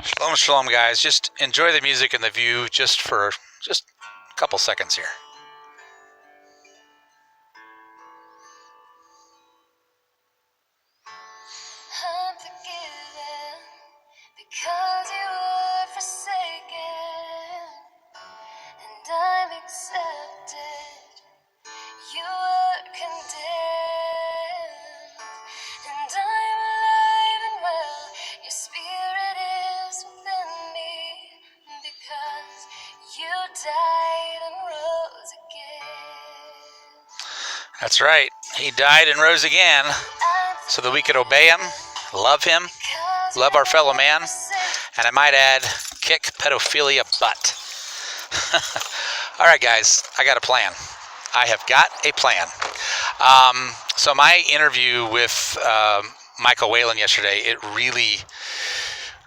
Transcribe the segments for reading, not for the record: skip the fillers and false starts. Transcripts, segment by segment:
Shalom, shalom, guys. Just enjoy the music and the view just for just a couple seconds here. I'm forgiven because you were forsaken, and I'm accepted. You were condemned, and I'm alive and well. Your spirit is within me because you died and rose again. That's right. He died and rose again so that we could obey him, love our fellow man, and I might add, kick pedophilia butt. All right, guys, I got a plan. I have got a plan. So my interview with Michael Whalen yesterday, it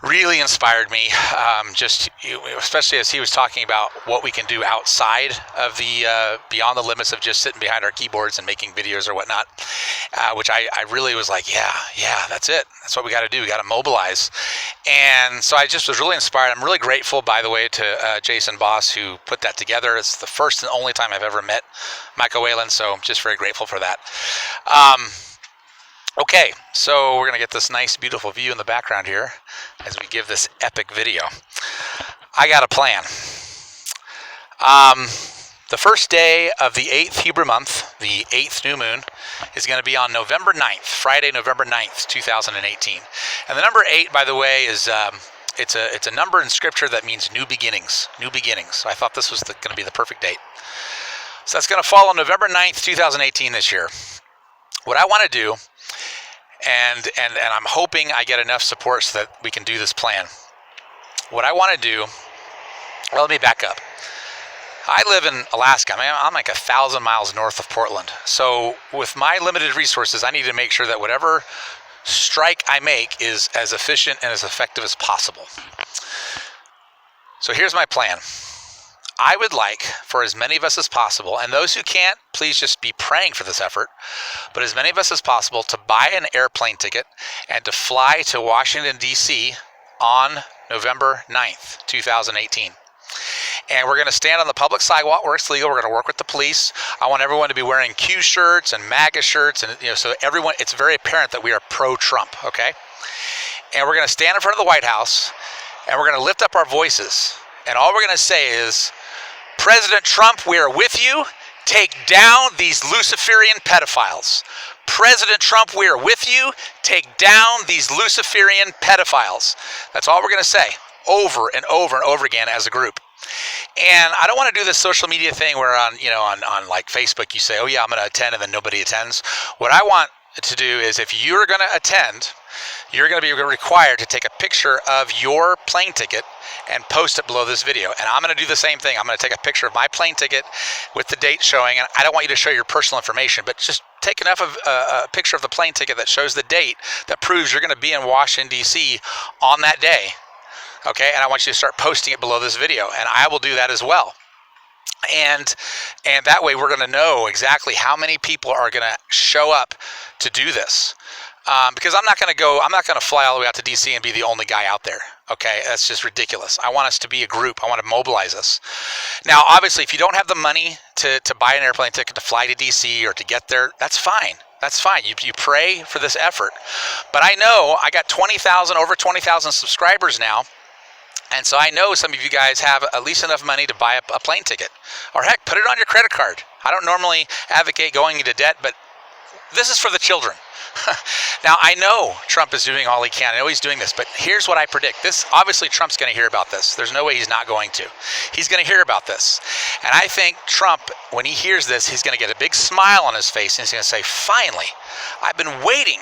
really inspired me, especially as he was talking about what we can do outside of the beyond the limits of just sitting behind our keyboards and making videos or whatnot, which I really was like, yeah, that's it. That's what we got to do. We got to mobilize. And so I just was really inspired. I'm really grateful, by the way, to Jason Boss, who put that together. It's the first and only time I've ever met Michael Whalen, so I'm just very grateful for that. Okay, so we're going to get this nice, beautiful view in the background here as we give this epic video. I got a plan. The first day of the 8th Hebrew month, the 8th new moon, is going to be on November 9th, Friday, November 9th, 2018. And the number 8, by the way, is it's a number in Scripture that means new beginnings. So I thought this was going to be the perfect date. So that's going to fall on November 9th, 2018 this year. What I want to do, and I'm hoping I get enough support so that we can do this plan. What I want to do, well, let me back up. I live in Alaska. I'm like 1,000 miles north of Portland. So with my limited resources, I need to make sure that whatever strike I make is as efficient and as effective as possible. So here's my plan. I would like for as many of us as possible, and those who can't, please just be praying for this effort, but as many of us as possible to buy an airplane ticket and to fly to Washington, D.C. on November 9th, 2018. And we're going to stand on the public sidewalk where it's legal. We're going to work with the police. I want everyone to be wearing Q shirts and MAGA shirts, and so everyone, it's very apparent that we are pro-Trump, okay? And we're going to stand in front of the White House, and we're going to lift up our voices, and all we're going to say is, President Trump, we are with you. Take down these Luciferian pedophiles. President Trump, we are with you. Take down these Luciferian pedophiles. That's all we're going to say over and over and over again as a group. And I don't want to do this social media thing where on like Facebook you say, oh yeah, I'm going to attend, and then nobody attends. What I want to do is, if you're going to attend, you're going to be required to take a picture of your plane ticket and post it below this video. And I'm going to do the same thing. I'm going to take a picture of my plane ticket with the date showing, and I don't want you to show your personal information, but just take enough of a picture of the plane ticket that shows the date that proves you're going to be in Washington, D.C. on that day. Okay, and I want you to start posting it below this video, and I will do that as well. And that way we're going to know exactly how many people are going to show up to do this. Because I'm not going to fly all the way out to DC and be the only guy out there. Okay, that's just ridiculous. I want us to be a group. I want to mobilize us. Now, obviously, if you don't have the money to buy an airplane ticket to fly to DC or to get there, that's fine. That's fine. You pray for this effort. But I know I got over 20,000 subscribers now. And so I know some of you guys have at least enough money to buy a plane ticket. Or heck, put it on your credit card. I don't normally advocate going into debt, but this is for the children. Now, I know Trump is doing all he can. I know he's doing this, but here's what I predict. Obviously, Trump's going to hear about this. There's no way he's not going to. He's going to hear about this. And I think Trump, when he hears this, he's going to get a big smile on his face, and he's going to say, finally, I've been waiting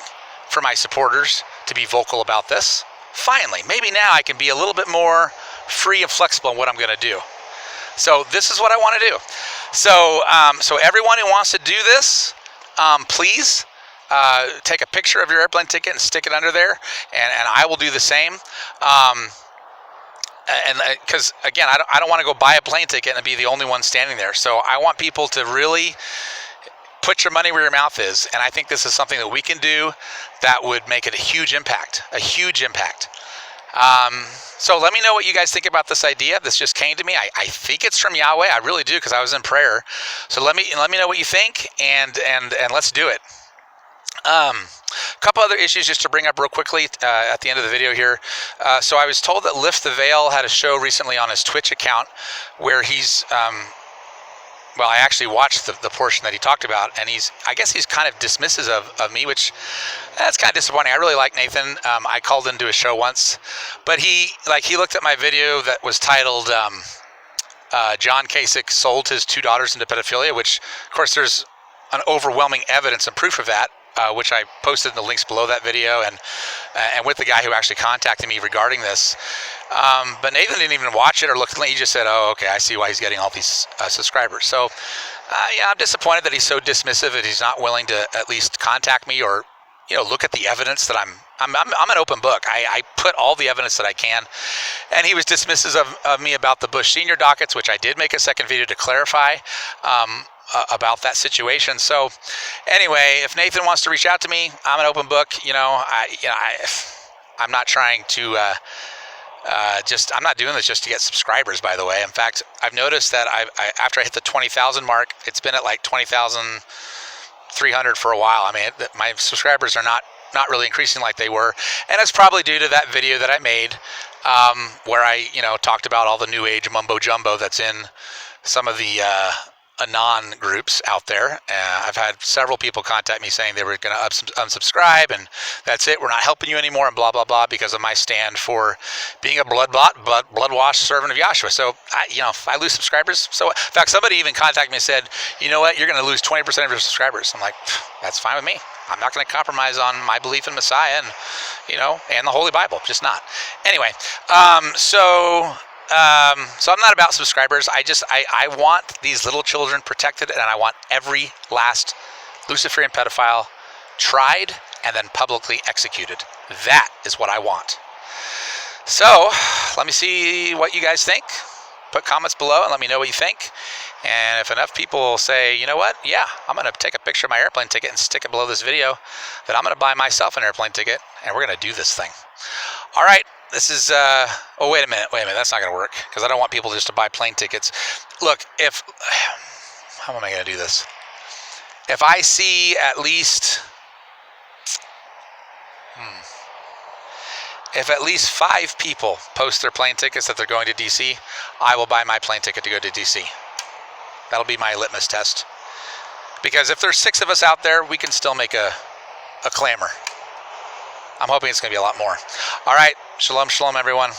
for my supporters to be vocal about this. Finally, maybe now I can be a little bit more free and flexible in what I'm going to do. So this is what I want to do. So everyone who wants to do this, please take a picture of your airplane ticket and stick it under there, and I will do the same. And because again, I don't want to go buy a plane ticket and be the only one standing there. So I want people to really put your money where your mouth is, and I think this is something that we can do that would make it a huge impact. So let me know what you guys think about this idea. This just came to me. I think it's from Yahweh. I really do, because I was in prayer. So let me know what you think, and let's do it. A couple other issues just to bring up real quickly at the end of the video here. So I was told that Lift the Veil had a show recently on his Twitch account where he's well, I actually watched the portion that he talked about, and I guess he's kind of dismissive of me, which that's kind of disappointing. I really like Nathan. I called into his show once, but he looked at my video that was titled John Kasich sold his two daughters into pedophilia, which of course there's an overwhelming evidence and proof of that, which I posted in the links below that video, and with the guy who actually contacted me regarding this. But Nathan didn't even watch it or look. He just said, "Oh, okay, I see why he's getting all these subscribers." So, yeah, I'm disappointed that he's so dismissive, that he's not willing to at least contact me or, look at the evidence that I'm an open book. I put all the evidence that I can, and he was dismissive of me about the Bush Senior dockets, which I did make a second video to clarify about that situation. So, anyway, if Nathan wants to reach out to me, I'm an open book. I'm not trying to. I'm not doing this just to get subscribers, by the way. In fact, I've noticed that after I hit the 20,000 mark, it's been at like 20,300 for a while. I mean, my subscribers are not really increasing like they were. And it's probably due to that video that I made where I, talked about all the new age mumbo jumbo that's in some of the Anon groups out there. I've had several people contact me saying they were going to unsubscribe, and that's it, we're not helping you anymore, and blah blah blah, because of my stand for being a blood-washed servant of Yahshua. So if I lose subscribers, so in fact somebody even contacted me and said, you know what, you're going to lose 20% of your subscribers. I'm like, that's fine with me. I'm not going to compromise on my belief in Messiah and the Holy Bible. Just not. Anyway, so I'm not about subscribers. I want these little children protected, and I want every last Luciferian pedophile tried and then publicly executed. That is what I want. So let me see what you guys think. Put comments below and let me know what you think. And if enough people say, you know what, yeah, I'm going to take a picture of my airplane ticket and stick it below this video, then I'm going to buy myself an airplane ticket, and we're going to do this thing. All right. This is, oh, wait a minute, that's not going to work, because I don't want people just to buy plane tickets. Look, how am I going to do this? If I see at least, if at least 5 people post their plane tickets that they're going to DC, I will buy my plane ticket to go to DC. That'll be my litmus test. Because if there's 6 of us out there, we can still make a clamor. I'm hoping it's going to be a lot more. All right. Shalom, shalom, everyone.